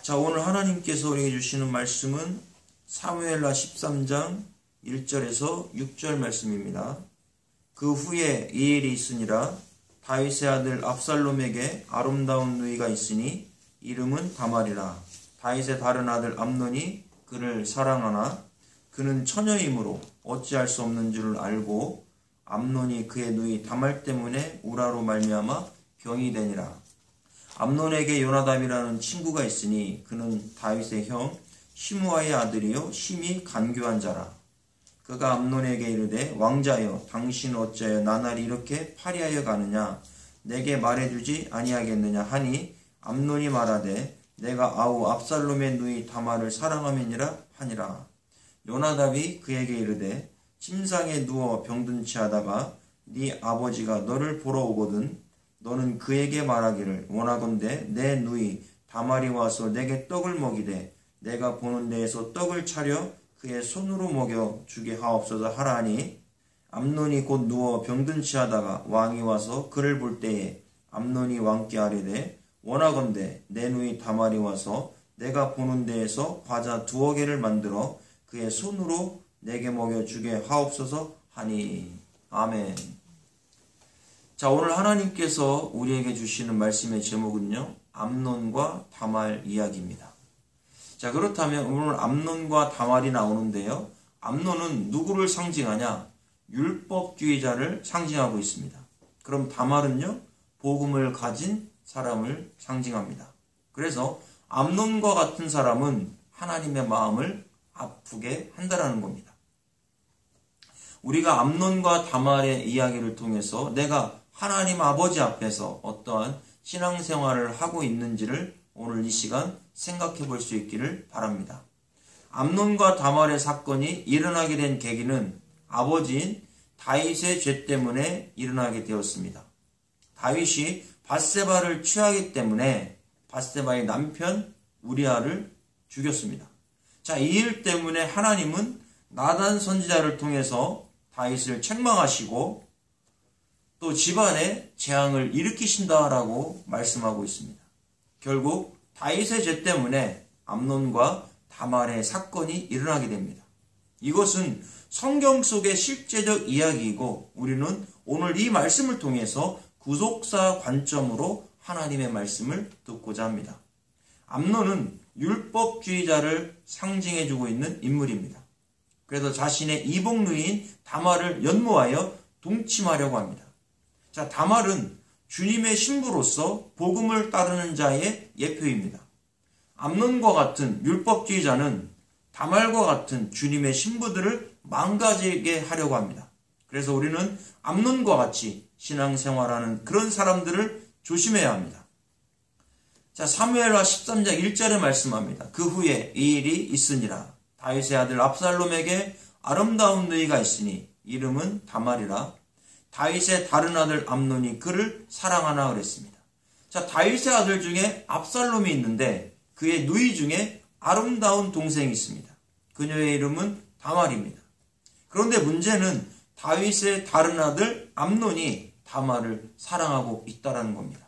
자, 오늘 하나님께서 우리에게 주시는 말씀은 사무엘하 13장 1절에서 6절 말씀입니다. 그 후에 이 일이 있으니라. 다윗의 아들 압살롬에게 아름다운 누이가 있으니 이름은 다말이라. 다윗의 다른 아들 암논이 그를 사랑하나 그는 처녀이므로 어찌할 수 없는 줄을 알고 암논이 그의 누이 다말 때문에 우라로 말미암아 병이 되니라. 암논에게 요나답이라는 친구가 있으니 그는 다윗의 형 시므아의 아들이요 심히 간교한 자라. 그가 암논에게 이르되 왕자여 당신 어찌하여 나날이 이렇게 파리하여 가느냐 내게 말해주지 아니하겠느냐 하니 암논이 말하되 내가 아우 압살롬의 누이 다말을 사랑함이니라 하니라. 요나답이 그에게 이르되 침상에 누워 병든 체하다가 네 아버지가 너를 보러 오거든 너는 그에게 말하기를 원하건대 내 누이 다말이 와서 내게 떡을 먹이되 내가 보는 데에서 떡을 차려 그의 손으로 먹여 주게 하옵소서 하라 하니 암논이 곧 누워 병든 체하다가 왕이 와서 그를 볼 때에 암논이 왕께 아뢰되 원하건대 내 누이 다말이 와서 내가 보는 데에서 과자 2개를 만들어 그의 손으로 내게 먹여 주게 하옵소서 하니. 아멘. 자, 오늘 하나님께서 우리에게 주시는 말씀의 제목은요, 암논과 다말 이야기입니다. 자, 그렇다면 오늘 암논과 다말이 나오는데요, 암논은 누구를 상징하냐? 율법주의자를 상징하고 있습니다. 그럼 다말은요, 복음을 가진 사람을 상징합니다. 그래서 암논과 같은 사람은 하나님의 마음을 아프게 한다라는 겁니다. 우리가 암논과 다말의 이야기를 통해서 내가 하나님 아버지 앞에서 어떠한 신앙생활을 하고 있는지를 오늘 이 시간 생각해 볼 수 있기를 바랍니다. 암논과 다말의 사건이 일어나게 된 계기는 아버지인 다윗의 죄 때문에 일어나게 되었습니다. 다윗이 밧세바를 취하기 때문에 밧세바의 남편 우리아를 죽였습니다. 자, 이 일 때문에 하나님은 나단 선지자를 통해서 다윗을 책망하시고 또 집안에 재앙을 일으키신다라고 말씀하고 있습니다. 결국 다윗의 죄 때문에 암논과 다말의 사건이 일어나게 됩니다. 이것은 성경 속의 실제적 이야기이고 우리는 오늘 이 말씀을 통해서 구속사 관점으로 하나님의 말씀을 듣고자 합니다. 암논은 율법주의자를 상징해주고 있는 인물입니다. 그래서 자신의 이복누이인 다말을 연모하여 동침하려고 합니다. 자, 다말은 주님의 신부로서 복음을 따르는 자의 예표입니다. 암논과 같은 율법주의자는 다말과 같은 주님의 신부들을 망가지게 하려고 합니다. 그래서 우리는 암논과 같이 신앙생활하는 그런 사람들을 조심해야 합니다. 자, 사무엘하 13장 1절에 말씀합니다. 그 후에 이 일이 있으니라. 다윗의 아들 압살롬에게 아름다운 누이가 있으니 이름은 다말이라. 다윗의 다른 아들 암논이 그를 사랑하나 그랬습니다. 자, 다윗의 아들 중에 압살롬이 있는데 그의 누이 중에 아름다운 동생이 있습니다. 그녀의 이름은 다말입니다. 그런데 문제는 다윗의 다른 아들 암논이 다말을 사랑하고 있다는 겁니다.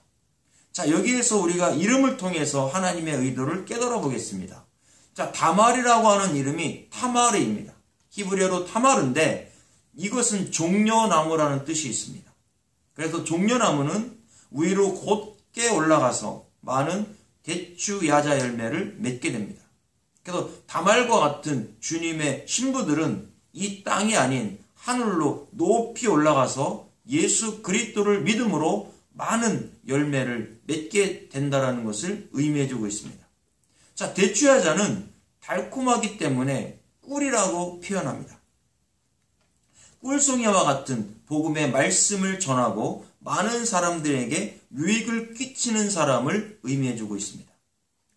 자, 여기에서 우리가 이름을 통해서 하나님의 의도를 깨달아 보겠습니다. 자, 다말이라고 하는 이름이 타마르입니다. 히브리어로 타마르인데 이것은 종려나무라는 뜻이 있습니다. 그래서 종려나무는 위로 곧게 올라가서 많은 대추 야자 열매를 맺게 됩니다. 그래서 다말과 같은 주님의 신부들은 이 땅이 아닌 하늘로 높이 올라가서 예수 그리스도를 믿음으로 많은 열매를 맺게 된다는 것을 의미해주고 있습니다. 자, 대추야자는 달콤하기 때문에 꿀이라고 표현합니다. 꿀송이와 같은 복음의 말씀을 전하고 많은 사람들에게 유익을 끼치는 사람을 의미해주고 있습니다.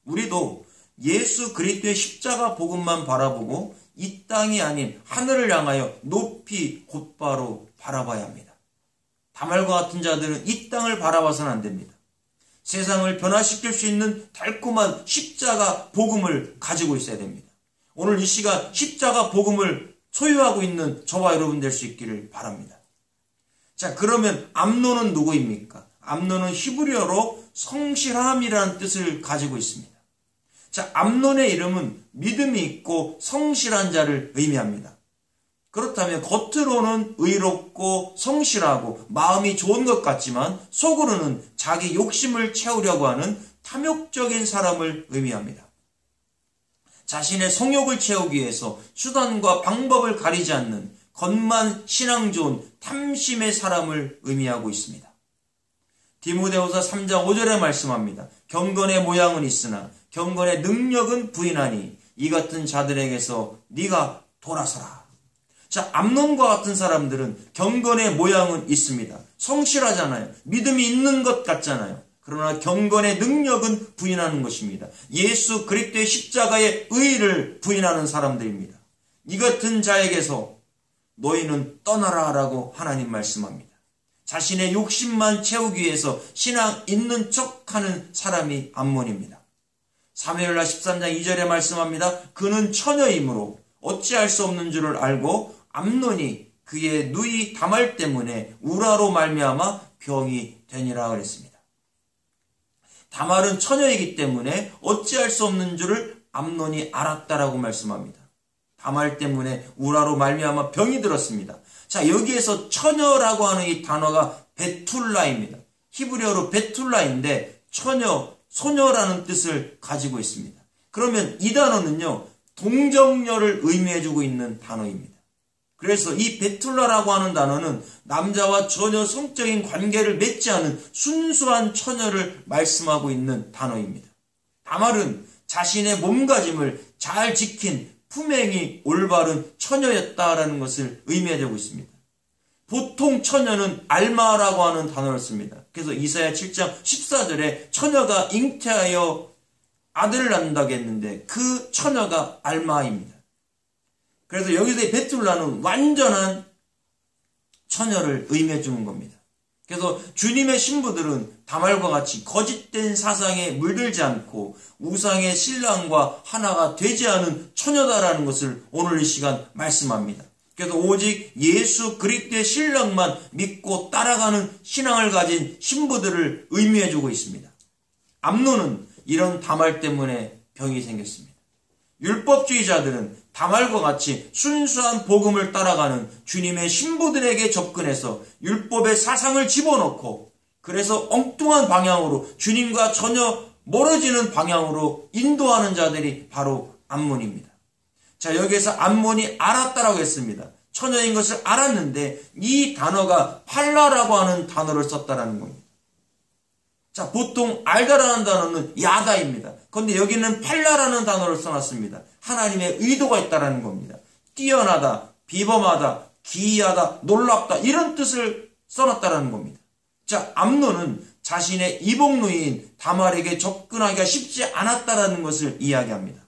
우리도 예수 그리스도의 십자가 복음만 바라보고 이 땅이 아닌 하늘을 향하여 높이 곧바로 바라봐야 합니다. 다말과 같은 자들은 이 땅을 바라봐서는 안 됩니다. 세상을 변화시킬 수 있는 달콤한 십자가 복음을 가지고 있어야 됩니다. 오늘 이 시간 십자가 복음을 소유하고 있는 저와 여러분 될 수 있기를 바랍니다. 자, 그러면 암논은 누구입니까? 암논은 히브리어로 성실함이라는 뜻을 가지고 있습니다. 자, 암논의 이름은 믿음이 있고 성실한 자를 의미합니다. 그렇다면 겉으로는 의롭고 성실하고 마음이 좋은 것 같지만 속으로는 자기 욕심을 채우려고 하는 탐욕적인 사람을 의미합니다. 자신의 성욕을 채우기 위해서 수단과 방법을 가리지 않는 겉만 신앙 좋은 탐심의 사람을 의미하고 있습니다. 디모데후서 3장 5절에 말씀합니다. 경건의 모양은 있으나 경건의 능력은 부인하니 이 같은 자들에게서 네가 돌아서라. 자, 암논과 같은 사람들은 경건의 모양은 있습니다. 성실하잖아요. 믿음이 있는 것 같잖아요. 그러나 경건의 능력은 부인하는 것입니다. 예수 그리스도의 십자가의 의의를 부인하는 사람들입니다. 이 같은 자에게서 너희는 떠나라 라고 하나님 말씀합니다. 자신의 욕심만 채우기 위해서 신앙 있는 척하는 사람이 암몬입니다. 사무엘하 13장 2절에 말씀합니다. 그는 처녀이므로 어찌할 수 없는 줄을 알고 암논이 그의 누이 다말 때문에 우라로 말미암아 병이 되니라 그랬습니다. 다말은 처녀이기 때문에 어찌할 수 없는 줄을 암논이 알았다라고 말씀합니다. 다말 때문에 우라로 말미암아 병이 들었습니다. 자, 여기에서 처녀라고 하는 이 단어가 베툴라입니다. 히브리어로 베툴라인데 처녀, 소녀라는 뜻을 가지고 있습니다. 그러면 이 단어는요, 동정녀를 의미해주고 있는 단어입니다. 그래서 이 베툴라라고 하는 단어는 남자와 전혀 성적인 관계를 맺지 않은 순수한 처녀를 말씀하고 있는 단어입니다. 다말은 자신의 몸가짐을 잘 지킨 품행이 올바른 처녀였다라는 것을 의미하고 있습니다. 보통 처녀는 알마라고 하는 단어를 씁니다. 그래서 이사야 7장 14절에 처녀가 잉태하여 아들을 낳는다고 했는데 그 처녀가 알마입니다. 그래서 여기서 이 베툴라는 완전한 처녀를 의미해 주는 겁니다. 그래서 주님의 신부들은 다말과 같이 거짓된 사상에 물들지 않고 우상의 신랑과 하나가 되지 않은 처녀다라는 것을 오늘 이 시간 말씀합니다. 그래서 오직 예수 그리스도의 신랑만 믿고 따라가는 신앙을 가진 신부들을 의미해 주고 있습니다. 암논은 이런 다말 때문에 병이 생겼습니다. 율법주의자들은 다말과 같이 순수한 복음을 따라가는 주님의 신부들에게 접근해서 율법의 사상을 집어넣고 그래서 엉뚱한 방향으로 주님과 전혀 멀어지는 방향으로 인도하는 자들이 바로 암몬입니다. 자, 여기에서 암몬이 알았다라고 했습니다. 처녀인 것을 알았는데 이 단어가 팔라라고 하는 단어를 썼다라는 겁니다. 자, 보통 알다라는 단어는 야다입니다. 그런데 여기는 팔라라는 단어를 써놨습니다. 하나님의 의도가 있다라는 겁니다. 뛰어나다, 비범하다, 기이하다, 놀랍다 이런 뜻을 써놨다라는 겁니다. 자, 암논은 자신의 이복누이인 다말에게 접근하기가 쉽지 않았다라는 것을 이야기합니다.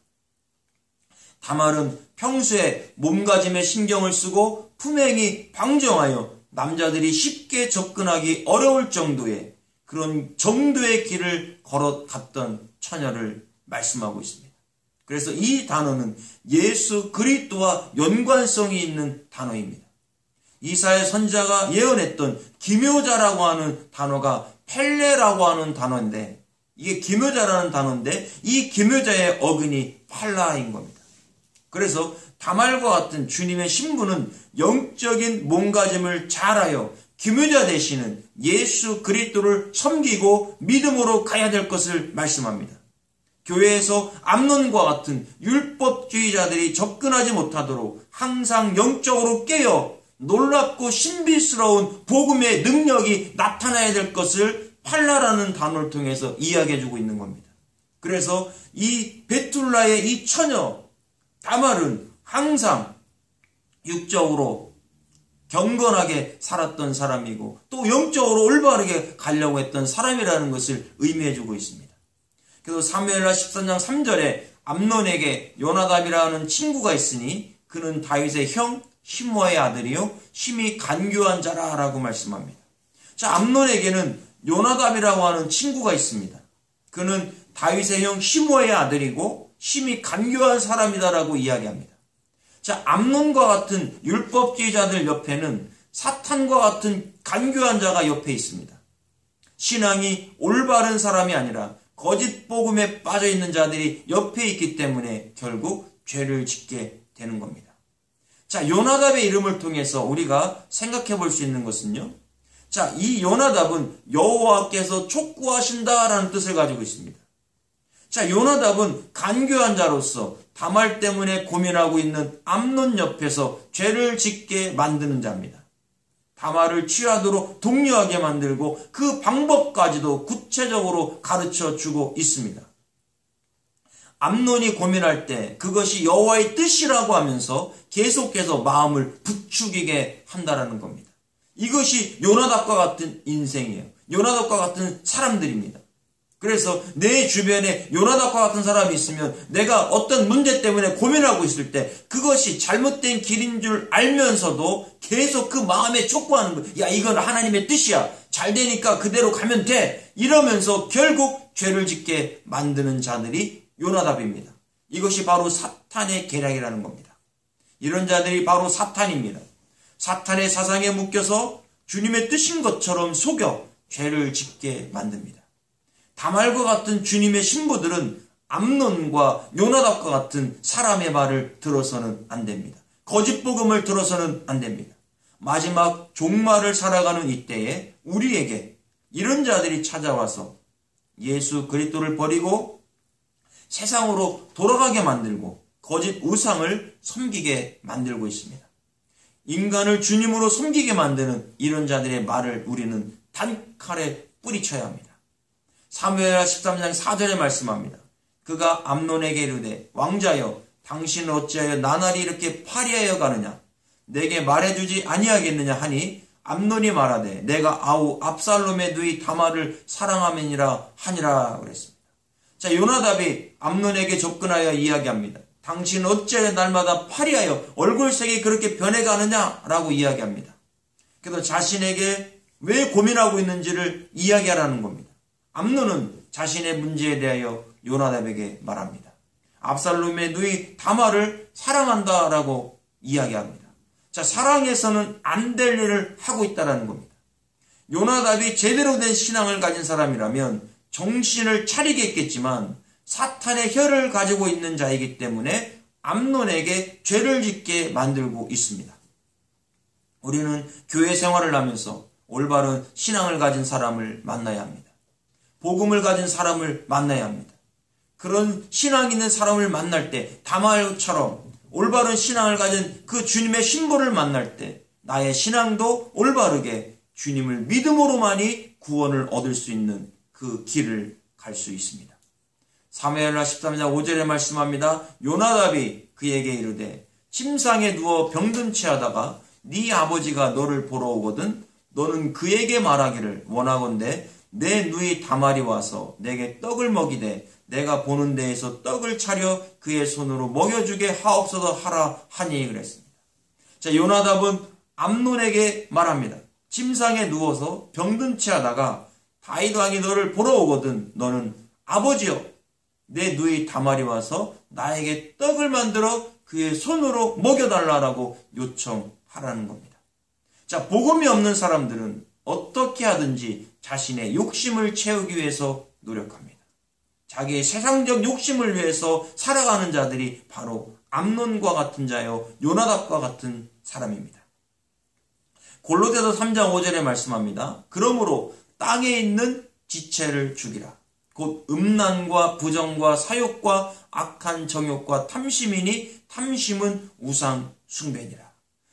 다말은 평소에 몸가짐에 신경을 쓰고 품행이 방정하여 남자들이 쉽게 접근하기 어려울 정도의 그런 정도의 길을 걸어갔던 처녀를 말씀하고 있습니다. 그래서 이 단어는 예수 그리스도와 연관성이 있는 단어입니다. 이사야 선지자가 예언했던 기묘자라고 하는 단어가 펠레라고 하는 단어인데 이게 기묘자라는 단어인데 이 기묘자의 어근이 팔라인 겁니다. 그래서 다말과 같은 주님의 신부는 영적인 몸가짐을 잘하여 기묘자 되시는 예수 그리스도를 섬기고 믿음으로 가야 될 것을 말씀합니다. 교회에서 암논과 같은 율법주의자들이 접근하지 못하도록 항상 영적으로 깨어 놀랍고 신비스러운 복음의 능력이 나타나야 될 것을 팔라라는 단어를 통해서 이야기해주고 있는 겁니다. 그래서 이 베툴라의 이 처녀 다말은 항상 육적으로 경건하게 살았던 사람이고 또 영적으로 올바르게 가려고 했던 사람이라는 것을 의미해주고 있습니다. 그래서 사무엘하 13장 3절에 암논에게 요나답이라는 친구가 있으니 그는 다윗의 형 시므아의 아들이요 심히 간교한 자라라고 말씀합니다. 자, 암논에게는 요나답이라고 하는 친구가 있습니다. 그는 다윗의 형 시므아의 아들이고 심히 간교한 사람이다라고 이야기합니다. 자, 암논과 같은 율법주의자들 옆에는 사탄과 같은 간교한 자가 옆에 있습니다. 신앙이 올바른 사람이 아니라 거짓 복음에 빠져 있는 자들이 옆에 있기 때문에 결국 죄를 짓게 되는 겁니다. 자, 요나답의 이름을 통해서 우리가 생각해 볼 수 있는 것은요. 자, 이 요나답은 여호와께서 촉구하신다라는 뜻을 가지고 있습니다. 자, 요나답은 간교한 자로서 다말 때문에 고민하고 있는 암논 옆에서 죄를 짓게 만드는 자입니다. 다말을 취하도록 독려하게 만들고 그 방법까지도 구체적으로 가르쳐 주고 있습니다. 암논이 고민할 때 그것이 여호와의 뜻이라고 하면서 계속해서 마음을 부추기게 한다라는 겁니다. 이것이 요나답과 같은 인생이에요. 요나답과 같은 사람들입니다. 그래서 내 주변에 요나답과 같은 사람이 있으면 내가 어떤 문제 때문에 고민하고 있을 때 그것이 잘못된 길인 줄 알면서도 계속 그 마음에 촉구하는 거예요. 야, 이건 하나님의 뜻이야. 잘 되니까 그대로 가면 돼. 이러면서 결국 죄를 짓게 만드는 자들이 요나답입니다. 이것이 바로 사탄의 계략이라는 겁니다. 이런 자들이 바로 사탄입니다. 사탄의 사상에 묶여서 주님의 뜻인 것처럼 속여 죄를 짓게 만듭니다. 다말과 같은 주님의 신부들은 암논과 요나답과 같은 사람의 말을 들어서는 안 됩니다. 거짓 복음을 들어서는 안 됩니다. 마지막 종말을 살아가는 이때에 우리에게 이런 자들이 찾아와서 예수 그리스도를 버리고 세상으로 돌아가게 만들고 거짓 우상을 섬기게 만들고 있습니다. 인간을 주님으로 섬기게 만드는 이런 자들의 말을 우리는 단칼에 뿌리쳐야 합니다. 사무엘하 13장 4절에 말씀합니다. 그가 암논에게 이르되 왕자여 당신은 어찌하여 나날이 이렇게 파리하여 가느냐 내게 말해주지 아니하겠느냐 하니 암논이 말하되 내가 아우 압살롬의 누이 다말을 사랑함이니라 하니라 그랬습니다. 자, 요나답이 암논에게 접근하여 이야기합니다. 당신은 어찌하여 날마다 파리하여 얼굴색이 그렇게 변해가느냐라고 이야기합니다. 그래서 자신에게 왜 고민하고 있는지를 이야기하라는 겁니다. 암논은 자신의 문제에 대하여 요나답에게 말합니다. 압살롬의 누이 다말을 사랑한다라고 이야기합니다. 자, 사랑해서는 안 될 일을 하고 있다는 겁니다. 요나답이 제대로 된 신앙을 가진 사람이라면 정신을 차리겠지만 사탄의 혀를 가지고 있는 자이기 때문에 암논에게 죄를 짓게 만들고 있습니다. 우리는 교회 생활을 하면서 올바른 신앙을 가진 사람을 만나야 합니다. 복음을 가진 사람을 만나야 합니다. 그런 신앙 있는 사람을 만날 때 다말처럼 올바른 신앙을 가진 그 주님의 신부를 만날 때 나의 신앙도 올바르게 주님을 믿음으로만이 구원을 얻을 수 있는 그 길을 갈 수 있습니다. 사무엘하 13장 5절에 말씀합니다. 요나답이 그에게 이르되 침상에 누워 병든 채 하다가 네 아버지가 너를 보러 오거든 너는 그에게 말하기를 원하건대 내 누이 다말이 와서 내게 떡을 먹이되 내가 보는 데에서 떡을 차려 그의 손으로 먹여주게 하옵소서 하라 하니 그랬습니다. 자, 요나답은 암논에게 말합니다. 침상에 누워서 병든 채 하다가 다윗 왕이 너를 보러 오거든 너는 아버지여 내 누이 다말이 와서 나에게 떡을 만들어 그의 손으로 먹여달라고 요청하라는 겁니다. 자, 복음이 없는 사람들은 어떻게 하든지 자신의 욕심을 채우기 위해서 노력합니다. 자기의 세상적 욕심을 위해서 살아가는 자들이 바로 암논과 같은 자요 요나답과 같은 사람입니다. 골로새서 3장 5절에 말씀합니다. 그러므로 땅에 있는 지체를 죽이라. 곧 음란과 부정과 사욕과 악한 정욕과 탐심이니 탐심은 우상 숭배니라.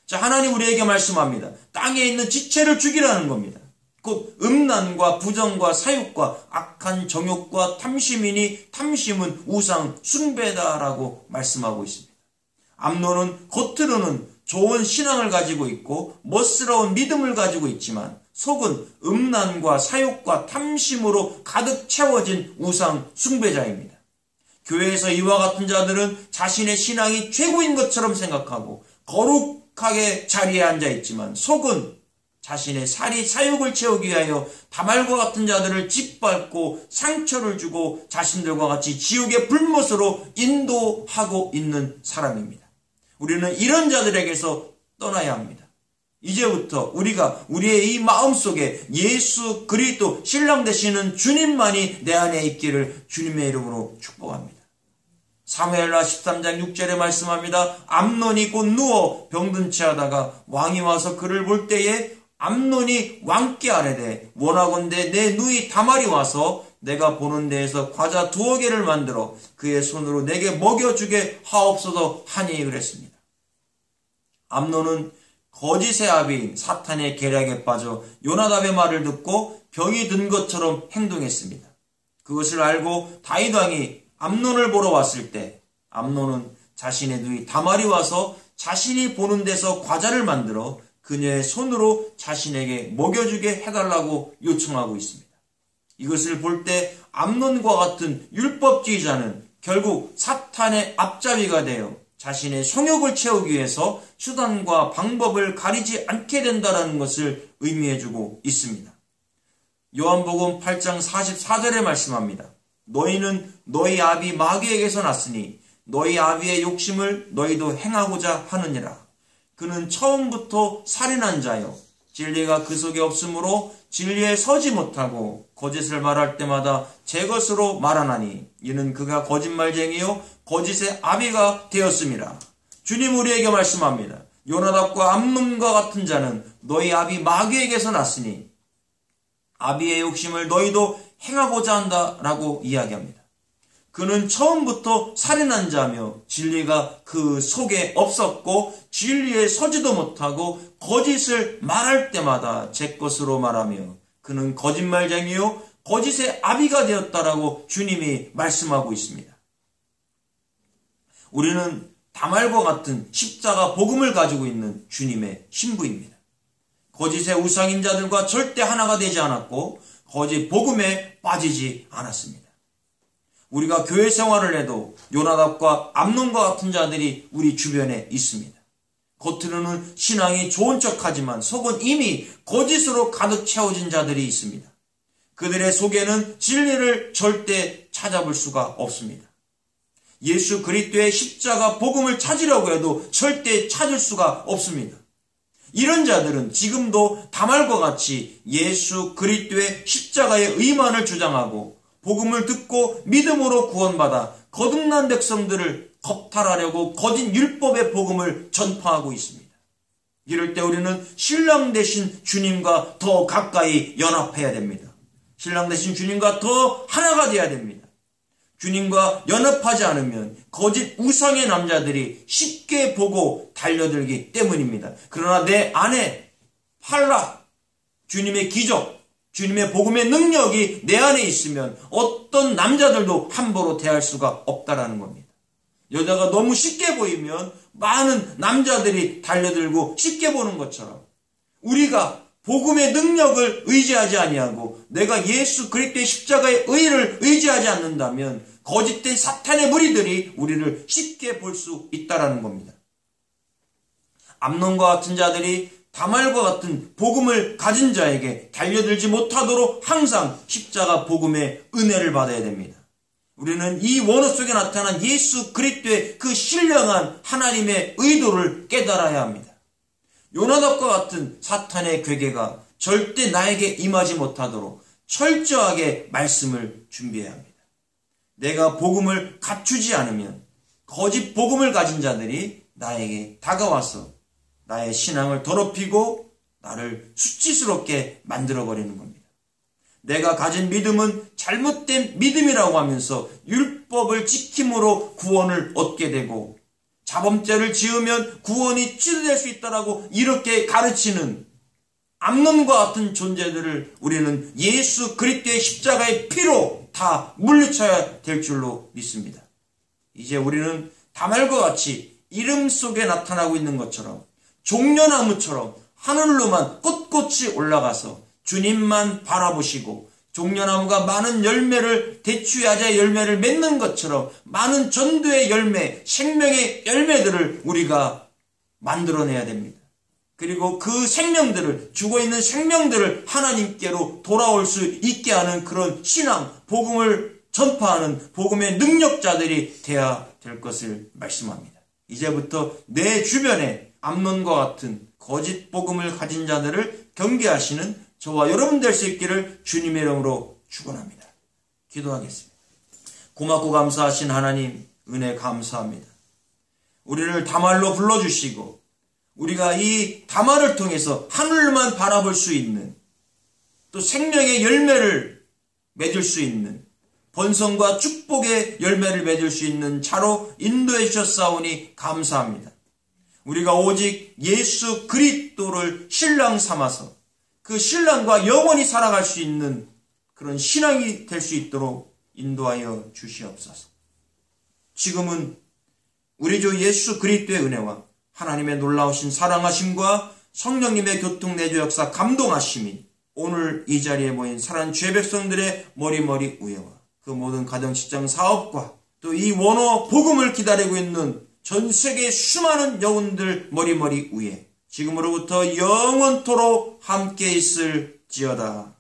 자, 하나님 우리에게 말씀합니다. 땅에 있는 지체를 죽이라는 겁니다. 곧 음란과 부정과 사욕과 악한 정욕과 탐심이니 탐심은 우상 숭배다라고 말씀하고 있습니다. 암논은 겉으로는 좋은 신앙을 가지고 있고 멋스러운 믿음을 가지고 있지만 속은 음란과 사욕과 탐심으로 가득 채워진 우상 숭배자입니다. 교회에서 이와 같은 자들은 자신의 신앙이 최고인 것처럼 생각하고 거룩하게 자리에 앉아 있지만 속은 자신의 사욕을 채우기 위하여 다말과 같은 자들을 짓밟고 상처를 주고 자신들과 같이 지옥의 불못으로 인도하고 있는 사람입니다. 우리는 이런 자들에게서 떠나야 합니다. 이제부터 우리가 우리의 이 마음속에 예수 그리스도 신랑 되시는 주님만이 내 안에 있기를 주님의 이름으로 축복합니다. 사무엘하 13장 6절에 말씀합니다. 암논이 곧 누워 병든 채하다가 왕이 와서 그를 볼 때에 암논이 왕께 아뢰되 원하건대 내 누이 다말이 와서 내가 보는 데에서 과자 2개를 만들어 그의 손으로 내게 먹여주게 하옵소서 하니 그랬습니다. 암논은 거짓의 아비인 사탄의 계략에 빠져 요나답의 말을 듣고 병이 든 것처럼 행동했습니다. 그것을 알고 다윗 왕이 암논을 보러 왔을 때 암논은 자신의 누이 다말이 와서 자신이 보는 데서 과자를 만들어 그녀의 손으로 자신에게 먹여주게 해달라고 요청하고 있습니다. 이것을 볼 때 암논과 같은 율법주의자는 결국 사탄의 앞잡이가 되어 자신의 성욕을 채우기 위해서 수단과 방법을 가리지 않게 된다는 것을 의미해주고 있습니다. 요한복음 8장 44절에 말씀합니다. 너희는 너희 아비 마귀에게서 났으니 너희 아비의 욕심을 너희도 행하고자 하느니라. 그는 처음부터 살인한 자요 진리가 그 속에 없으므로 진리에 서지 못하고 거짓을 말할 때마다 제 것으로 말하나니 이는 그가 거짓말쟁이요 거짓의 아비가 되었음이라. 주님 우리에게 말씀합니다. 요나답과 암논과 같은 자는 너희 아비 마귀에게서 났으니 아비의 욕심을 너희도 행하고자 한다라고 이야기합니다. 그는 처음부터 살인한 자며 진리가 그 속에 없었고 진리에 서지도 못하고 거짓을 말할 때마다 제 것으로 말하며 그는 거짓말쟁이요 거짓의 아비가 되었다라고 주님이 말씀하고 있습니다. 우리는 다말과 같은 십자가 복음을 가지고 있는 주님의 신부입니다. 거짓의 우상인자들과 절대 하나가 되지 않았고 거짓 복음에 빠지지 않았습니다. 우리가 교회 생활을 해도 요나답과 암논과 같은 자들이 우리 주변에 있습니다. 겉으로는 신앙이 좋은 척하지만 속은 이미 거짓으로 가득 채워진 자들이 있습니다. 그들의 속에는 진리를 절대 찾아볼 수가 없습니다. 예수 그리스도의 십자가 복음을 찾으려고 해도 절대 찾을 수가 없습니다. 이런 자들은 지금도 다말과 같이 예수 그리스도의 십자가의 의만을 주장하고 복음을 듣고 믿음으로 구원받아 거듭난 백성들을 겁탈하려고 거짓 율법의 복음을 전파하고 있습니다. 이럴 때 우리는 신랑 되신 주님과 더 가까이 연합해야 됩니다. 신랑 되신 주님과 더 하나가 되어야 됩니다. 주님과 연합하지 않으면 거짓 우상의 남자들이 쉽게 보고 달려들기 때문입니다. 그러나 내 안에 팔락, 주님의 기적, 주님의 복음의 능력이 내 안에 있으면 어떤 남자들도 함부로 대할 수가 없다라는 겁니다. 여자가 너무 쉽게 보이면 많은 남자들이 달려들고 쉽게 보는 것처럼 우리가 복음의 능력을 의지하지 아니하고 내가 예수 그리스도의 십자가의 의를 의지하지 않는다면 거짓된 사탄의 무리들이 우리를 쉽게 볼 수 있다라는 겁니다. 암논과 같은 자들이 다말과 같은 복음을 가진 자에게 달려들지 못하도록 항상 십자가 복음의 은혜를 받아야 됩니다. 우리는 이 원어 속에 나타난 예수 그리스도의 그 신령한 하나님의 의도를 깨달아야 합니다. 요나답과 같은 사탄의 괴계가 절대 나에게 임하지 못하도록 철저하게 말씀을 준비해야 합니다. 내가 복음을 갖추지 않으면 거짓 복음을 가진 자들이 나에게 다가와서 나의 신앙을 더럽히고 나를 수치스럽게 만들어버리는 겁니다. 내가 가진 믿음은 잘못된 믿음이라고 하면서 율법을 지킴으로 구원을 얻게 되고 자범죄를 지으면 구원이 취소될 수 있다라고 이렇게 가르치는 암논과 같은 존재들을 우리는 예수 그리스도의 십자가의 피로 다 물리쳐야 될 줄로 믿습니다. 이제 우리는 다말과 같이 이름 속에 나타나고 있는 것처럼 종려나무처럼 하늘로만 꼿꼿이 올라가서 주님만 바라보시고 종려나무가 많은 열매를 대추야자의 열매를 맺는 것처럼 많은 전도의 열매, 생명의 열매들을 우리가 만들어내야 됩니다. 그리고 그 생명들을, 죽어있는 생명들을 하나님께로 돌아올 수 있게 하는 그런 신앙, 복음을 전파하는 복음의 능력자들이 되어야 될 것을 말씀합니다. 이제부터 내 주변에 암논과 같은 거짓 복음을 가진 자들을 경계하시는 저와 여러분 될 수 있기를 주님의 이름으로 축원합니다. 기도하겠습니다. 고맙고 감사하신 하나님, 은혜 감사합니다. 우리를 다말로 불러주시고 우리가 이 다말을 통해서 하늘만 바라볼 수 있는, 또 생명의 열매를 맺을 수 있는, 번성과 축복의 열매를 맺을 수 있는 자로 인도해 주셨사오니 감사합니다. 우리가 오직 예수 그리스도를 신랑 삼아서 그 신랑과 영원히 살아갈 수 있는 그런 신앙이 될 수 있도록 인도하여 주시옵소서. 지금은 우리 주 예수 그리스도의 은혜와 하나님의 놀라우신 사랑하심과 성령님의 교통내주 역사 감동하심이 오늘 이 자리에 모인 사랑하는 죄 백성들의 머리머리 위에와 그 모든 가정, 직장, 사업과 또 이 원어 복음을 기다리고 있는 전 세계 수많은 영혼들 머리머리 위에 지금으로부터 영원토록 함께 있을지어다.